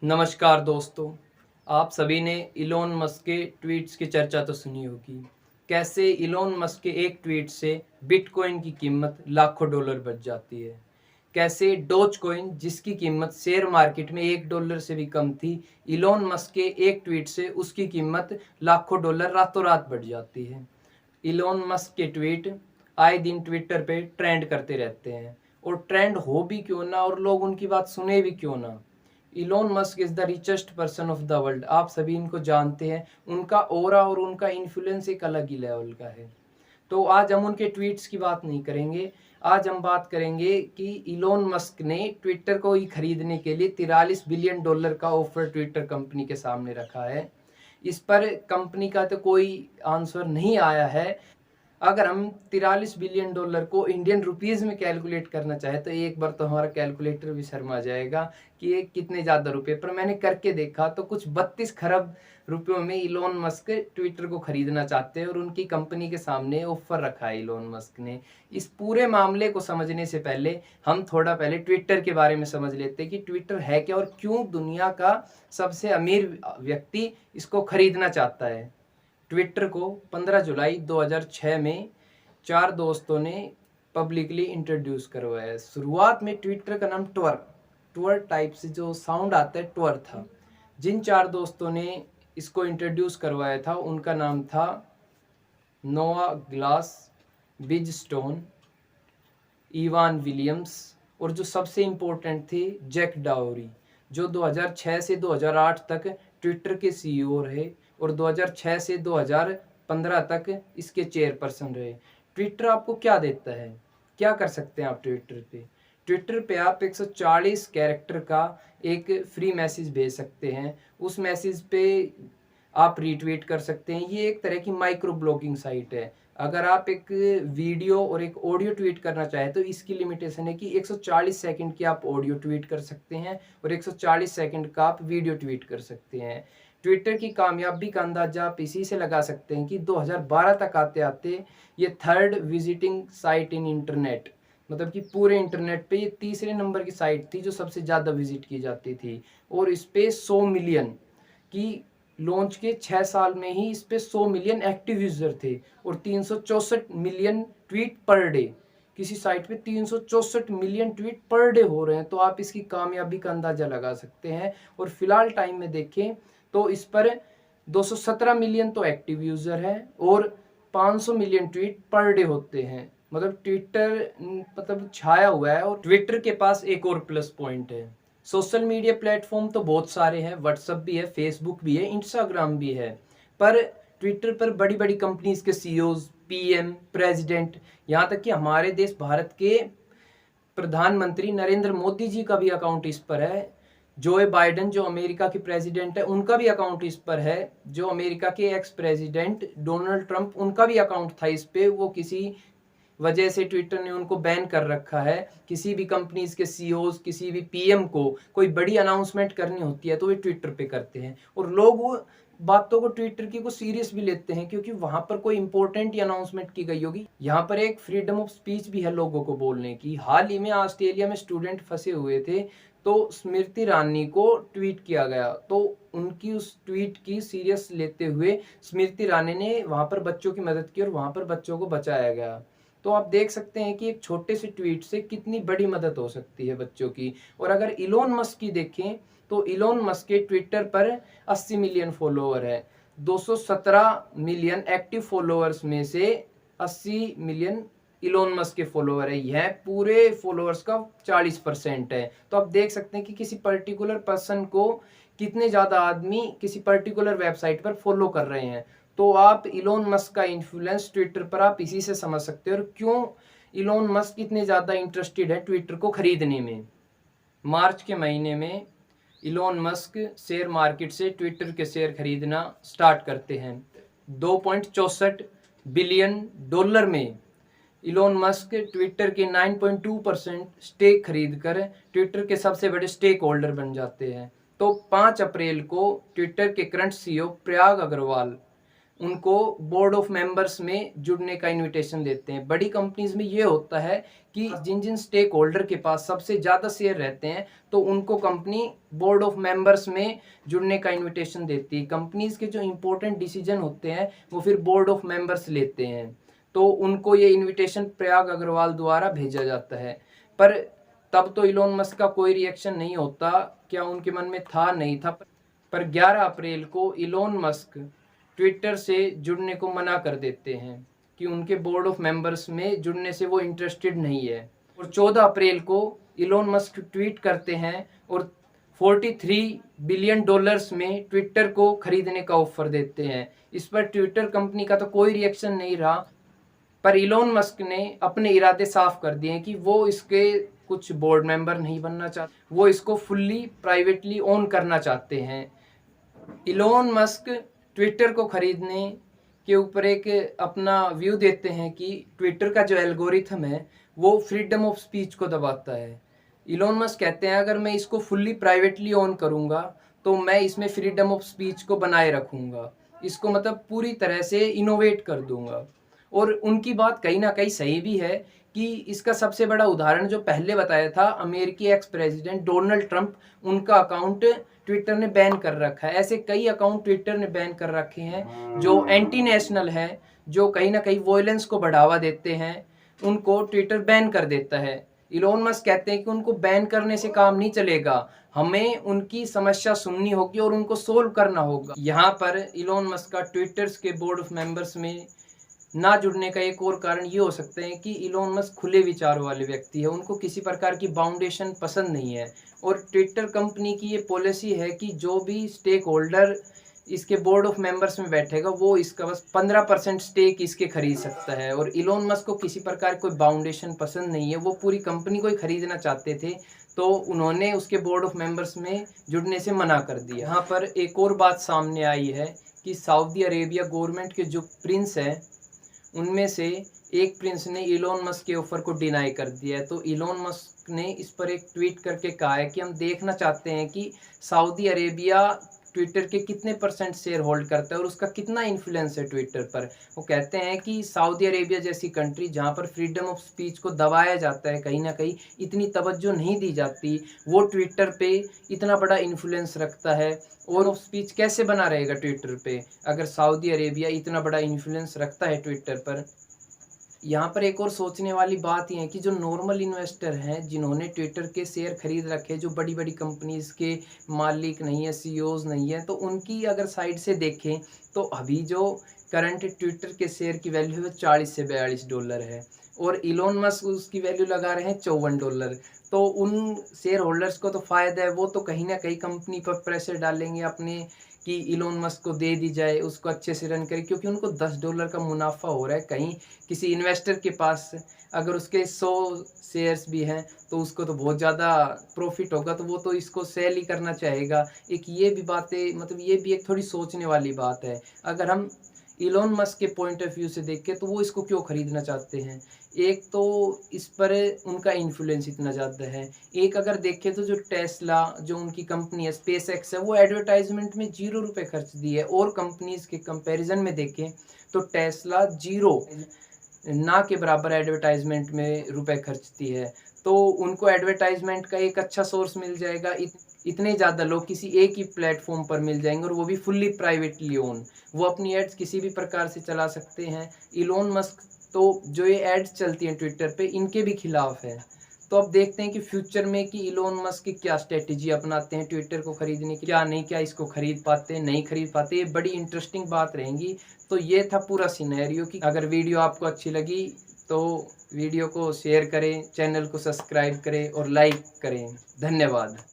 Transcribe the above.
नमस्कार दोस्तों। आप सभी ने इलोन मस्क के ट्वीट्स की चर्चा तो सुनी होगी। कैसे इलोन मस्क के एक ट्वीट से बिटकॉइन की कीमत लाखों डॉलर बढ़ जाती है। कैसे डोज कॉइन जिसकी कीमत शेयर मार्केट में $1 से भी कम थी, इलोन मस्क के एक ट्वीट से उसकी कीमत लाखों डॉलर रातों रात बढ़ जाती है। इलोन मस्क के ट्वीट आए दिन ट्विटर पे ट्रेंड करते रहते हैं, और ट्रेंड हो भी क्यों ना और लोग उनकी बात सुने भी क्यों ना। Elon Musk is the richest person of the world, आप सभी इनको जानते हैं। उनका ऑरा और उनका इन्फ्लुएंस एक अलग ही लेवल का है। तो आज हम उनके ट्वीट्स की बात नहीं करेंगे। आज हम बात करेंगे कि इलोन मस्क ने ट्विटर को ही खरीदने के लिए $43 बिलियन का ऑफर ट्विटर कंपनी के सामने रखा है। इस पर कंपनी का तो कोई आंसर नहीं आया है। अगर हम $43 बिलियन को इंडियन रुपीज़ में कैलकुलेट करना चाहे तो एक बार तो हमारा कैलकुलेटर भी शर्मा जाएगा कि ये कितने ज़्यादा रुपए, पर मैंने करके देखा तो कुछ 32 खरब रुपयों में इलोन मस्क ट्विटर को खरीदना चाहते हैं, और उनकी कंपनी के सामने ऑफर रखा है इलोन मस्क ने। इस पूरे मामले को समझने से पहले हम थोड़ा पहले ट्विटर के बारे में समझ लेते हैं कि ट्विटर है क्या और क्यों दुनिया का सबसे अमीर व्यक्ति इसको खरीदना चाहता है। ट्विटर को 15 जुलाई 2006 में 4 दोस्तों ने पब्लिकली इंट्रोड्यूस करवाया। शुरुआत में ट्विटर का नाम ट्वर टाइप से जो साउंड आता है ट्वर था। जिन 4 दोस्तों ने इसको इंट्रोड्यूस करवाया था उनका नाम था नोआ ग्लास, बिज स्टोन, इवान विलियम्स, और जो सबसे इम्पोर्टेंट थे जैक डाउरी, जो 2006 से 2008 तक ट्विटर के सीईओ रहे और 2006 से 2015 तक इसके चेयरपर्सन रहे। ट्विटर आपको क्या देता है, क्या कर सकते हैं आप ट्विटर पे? ट्विटर पे आप 140 कैरेक्टर का एक फ्री मैसेज भेज सकते हैं। उस मैसेज पे आप रीट्वीट कर सकते हैं। ये एक तरह की माइक्रो ब्लॉगिंग साइट है। अगर आप एक वीडियो और एक ऑडियो ट्वीट करना चाहें तो इसकी लिमिटेशन है कि 140 सेकंड की आप ऑडियो ट्वीट कर सकते हैं और 140 सेकंड का आप वीडियो ट्वीट कर सकते हैं। ट्विटर की कामयाबी का अंदाजा आप इसी से लगा सकते हैं कि 2012 तक आते आते ये थर्ड विजिटिंग साइट इन इंटरनेट, मतलब कि पूरे इंटरनेट पे ये तीसरे नंबर की साइट थी जो सबसे ज़्यादा विजिट की जाती थी। और इस पे 100 मिलियन की लॉन्च के 6 साल में ही इस पे 100 मिलियन एक्टिव यूजर थे और 364 मिलियन ट्वीट पर डे। किसी साइट पे 364 मिलियन ट्वीट पर डे हो रहे हैं, तो आप इसकी कामयाबी का अंदाजा लगा सकते हैं। और फिलहाल टाइम में देखें तो इस पर 217 मिलियन तो एक्टिव यूजर है और 500 मिलियन ट्वीट पर डे होते हैं। मतलब ट्विटर मतलब छाया हुआ है। और ट्विटर के पास एक और प्लस पॉइंट है, सोशल मीडिया प्लेटफॉर्म तो बहुत सारे हैं, व्हाट्सएप भी है, फेसबुक भी है, इंस्टाग्राम भी है, पर ट्विटर पर बड़ी बड़ी कंपनीज के सीईओज, पीएम, प्रेसिडेंट, यहाँ तक कि हमारे देश भारत के प्रधानमंत्री नरेंद्र मोदी जी का भी अकाउंट इस पर है। जोए बाइडेन जो अमेरिका के प्रेसिडेंट है उनका भी अकाउंट इस पर है। जो अमेरिका के एक्स प्रेसिडेंट डोनाल्ड ट्रंप, उनका भी अकाउंट था इस पे। वो किसी वजह से ट्विटर ने उनको बैन कर रखा है। किसी भी कंपनीज के सीईओज, किसी भी पीएम को कोई बड़ी अनाउंसमेंट करनी होती है तो वे ट्विटर पे करते हैं, और लोग वो बातों को ट्विटर की को सीरियस भी लेते हैं क्योंकि वहां पर कोई इंपॉर्टेंट ही अनाउंसमेंट की गई होगी। यहाँ पर एक फ्रीडम ऑफ स्पीच भी है लोगों को बोलने की। हाल ही में ऑस्ट्रेलिया में स्टूडेंट फंसे हुए थे तो स्मृति ईरानी को ट्वीट किया गया, तो उनकी उस ट्वीट की सीरियस लेते हुए स्मृति ईरानी ने वहां पर बच्चों की मदद की और वहां पर बच्चों को बचाया गया। तो आप देख सकते हैं कि एक छोटे से ट्वीट से कितनी बड़ी मदद हो सकती है बच्चों की। और अगर इलोन मस्क की देखें तो इलोन मस्क के ट्विटर पर 80 मिलियन फॉलोअर है। 217 मिलियन एक्टिव फॉलोअर्स में से 80 मिलियन इलोन मस्क के फॉलोअर है। यह पूरे फॉलोअर्स का 40% है। तो आप देख सकते हैं कि किसी पर्टिकुलर पर्सन को कितने ज़्यादा आदमी किसी पर्टिकुलर वेबसाइट पर फॉलो कर रहे हैं। तो आप इलोन मस्क का इन्फ्लुएंस ट्विटर पर आप इसी से समझ सकते हो और क्यों इलोन मस्क इतने ज़्यादा इंटरेस्टेड है ट्विटर को खरीदने में। मार्च के महीने में इलोन मस्क शेयर मार्केट से ट्विटर के शेयर खरीदना स्टार्ट करते हैं। 2.64 बिलियन डॉलर में इलोन मस्क ट्विटर के 9.2% स्टेक खरीदकर ट्विटर के सबसे बड़े स्टेक होल्डर बन जाते हैं। तो 5 अप्रैल को ट्विटर के करंट सीईओ प्रयाग अग्रवाल उनको बोर्ड ऑफ मेंबर्स में जुड़ने का इनविटेशन देते हैं। बड़ी कंपनीज में ये होता है कि जिन जिन स्टेक होल्डर के पास सबसे ज़्यादा शेयर रहते हैं तो उनको कंपनी बोर्ड ऑफ मेंबर्स में जुड़ने का इनविटेशन देती है। कंपनीज के जो इंपॉर्टेंट डिसीजन होते हैं वो फिर बोर्ड ऑफ मेंबर्स लेते हैं, तो उनको ये इनविटेशन प्रयाग अग्रवाल द्वारा भेजा जाता है। पर तब तो इलोन मस्क का कोई रिएक्शन नहीं होता, क्या उनके मन में था, नहीं था। पर 11 अप्रैल को इलोन मस्क ट्विटर से जुड़ने को मना कर देते हैं कि उनके बोर्ड ऑफ मेंबर्स में जुड़ने से वो इंटरेस्टेड नहीं है। और 14 अप्रैल को इलोन मस्क ट्वीट करते हैं और 43 बिलियन डॉलर्स में ट्विटर को खरीदने का ऑफर देते हैं। इस पर ट्विटर कंपनी का तो कोई रिएक्शन नहीं रहा, पर इलोन मस्क ने अपने इरादे साफ कर दिए कि वो इसके कुछ बोर्ड मेंबर नहीं बनना चाहते, वो इसको फुल्ली प्राइवेटली ओन करना चाहते हैं। इलोन मस्क ट्विटर को खरीदने के ऊपर एक अपना व्यू देते हैं कि ट्विटर का जो एल्गोरिथम है वो फ्रीडम ऑफ स्पीच को दबाता है। इलोन मस्क कहते हैं अगर मैं इसको फुल्ली प्राइवेटली ओन करूँगा तो मैं इसमें फ्रीडम ऑफ स्पीच को बनाए रखूँगा, इसको मतलब पूरी तरह से इनोवेट कर दूँगा। और उनकी बात कहीं ना कहीं सही भी है कि इसका सबसे बड़ा उदाहरण जो पहले बताया था, अमेरिकी एक्स प्रेसिडेंट डोनाल्ड ट्रंप, उनका अकाउंट ट्विटर ने बैन कर रखा है। ऐसे कई अकाउंट ट्विटर ने बैन कर रखे हैं जो एंटी नेशनल है, जो कहीं ना कहीं वॉयलेंस को बढ़ावा देते हैं, उनको ट्विटर बैन कर देता है। इलोन मस्क कहते हैं कि उनको बैन करने से काम नहीं चलेगा, हमें उनकी समस्या सुननी होगी और उनको सोल्व करना होगा। यहाँ पर इलोन मस्क का ट्विटर्स के बोर्ड ऑफ मेंबर्स में ना जुड़ने का एक और कारण ये हो सकता है कि इलोन मस्क खुले विचारों वाले व्यक्ति है, उनको किसी प्रकार की बाउंडेशन पसंद नहीं है। और ट्विटर कंपनी की ये पॉलिसी है कि जो भी स्टेक होल्डर इसके बोर्ड ऑफ मेंबर्स में बैठेगा वो इसका बस 15% स्टेक इसके खरीद सकता है। और इलोन मस्क को किसी प्रकार कोई बाउंडेशन पसंद नहीं है, वो पूरी कंपनी को ही खरीदना चाहते थे, तो उन्होंने उसके बोर्ड ऑफ मेंबर्स में जुड़ने से मना कर दिया। यहाँ पर एक और बात सामने आई है कि सऊदी अरेबिया गवर्नमेंट के जो प्रिंस हैं उनमें से एक प्रिंस ने इलोन मस्क के ऑफर को डिनाई कर दिया है। तो इलोन मस्क ने इस पर एक ट्वीट करके कहा है कि हम देखना चाहते हैं कि सऊदी अरेबिया ट्विटर के कितने % शेयर होल्ड करता है और उसका कितना इन्फ्लुएंस है ट्विटर पर। वो कहते हैं कि सऊदी अरेबिया जैसी कंट्री जहाँ पर फ्रीडम ऑफ स्पीच को दबाया जाता है, कहीं ना कहीं इतनी तवज्जो नहीं दी जाती, वो ट्विटर पे इतना बड़ा इन्फ्लुएंस रखता है। और ऑफ स्पीच कैसे बना रहेगा ट्विटर पे अगर सऊदी अरेबिया इतना बड़ा इन्फ्लुएंस रखता है ट्विटर पर। यहाँ पर एक और सोचने वाली बात यह है कि जो नॉर्मल इन्वेस्टर हैं जिन्होंने ट्विटर के शेयर खरीद रखे, जो बड़ी बड़ी कंपनीज के मालिक नहीं है, सीईओज नहीं है, तो उनकी अगर साइड से देखें तो अभी जो करंट ट्विटर के शेयर की वैल्यू है 40 से 42 डॉलर है और इलोन मस्क उसकी वैल्यू लगा रहे हैं 54 डॉलर। तो उन शेयर होल्डर्स को तो फ़ायदा है, वो तो कहीं ना कहीं कंपनी पर प्रेशर डालेंगे अपने कि इलोन मस्क को दे दी जाए, उसको अच्छे से रन करे, क्योंकि उनको 10 डॉलर का मुनाफा हो रहा है। कहीं किसी इन्वेस्टर के पास अगर उसके 100 शेयर्स भी हैं तो उसको तो बहुत ज़्यादा प्रॉफिट होगा, तो वो तो इसको सेल ही करना चाहेगा। एक ये भी बातें, मतलब ये भी एक थोड़ी सोचने वाली बात है। अगर हम इलोन मस्क के पॉइंट ऑफ व्यू से देखें तो वो इसको क्यों खरीदना चाहते हैं, एक तो इस पर उनका इन्फ्लुएंस इतना ज़्यादा है। एक अगर देखें तो जो टेस्ला, जो उनकी कंपनी है स्पेस एक्स है, वो एडवर्टाइजमेंट में 0 रुपये खर्च दी है। और कंपनीज के कंपैरिजन में देखें तो टेस्ला 0 ना के बराबर एडवर्टाइजमेंट में रुपए खर्चती है। तो उनको एडवर्टाइजमेंट का एक अच्छा सोर्स मिल जाएगा, इतने ज़्यादा लोग किसी एक ही प्लेटफॉर्म पर मिल जाएंगे और वो भी फुल्ली प्राइवेटली ओन, वो अपनी एड्स किसी भी प्रकार से चला सकते हैं। इलोन मस्क तो जो ये एड्स चलती हैं ट्विटर पे, इनके भी खिलाफ है। तो अब देखते हैं कि फ्यूचर में कि इलोन मस्क की क्या स्ट्रेटेजी अपनाते हैं ट्विटर को खरीदने की, क्या नहीं, क्या इसको खरीद पाते हैं, नहीं खरीद पाते, ये बड़ी इंटरेस्टिंग बात रहेंगी। तो ये था पूरा सिनेरियो कि अगर वीडियो आपको अच्छी लगी तो वीडियो को शेयर करें, चैनल को सब्सक्राइब करें और लाइक करें। धन्यवाद।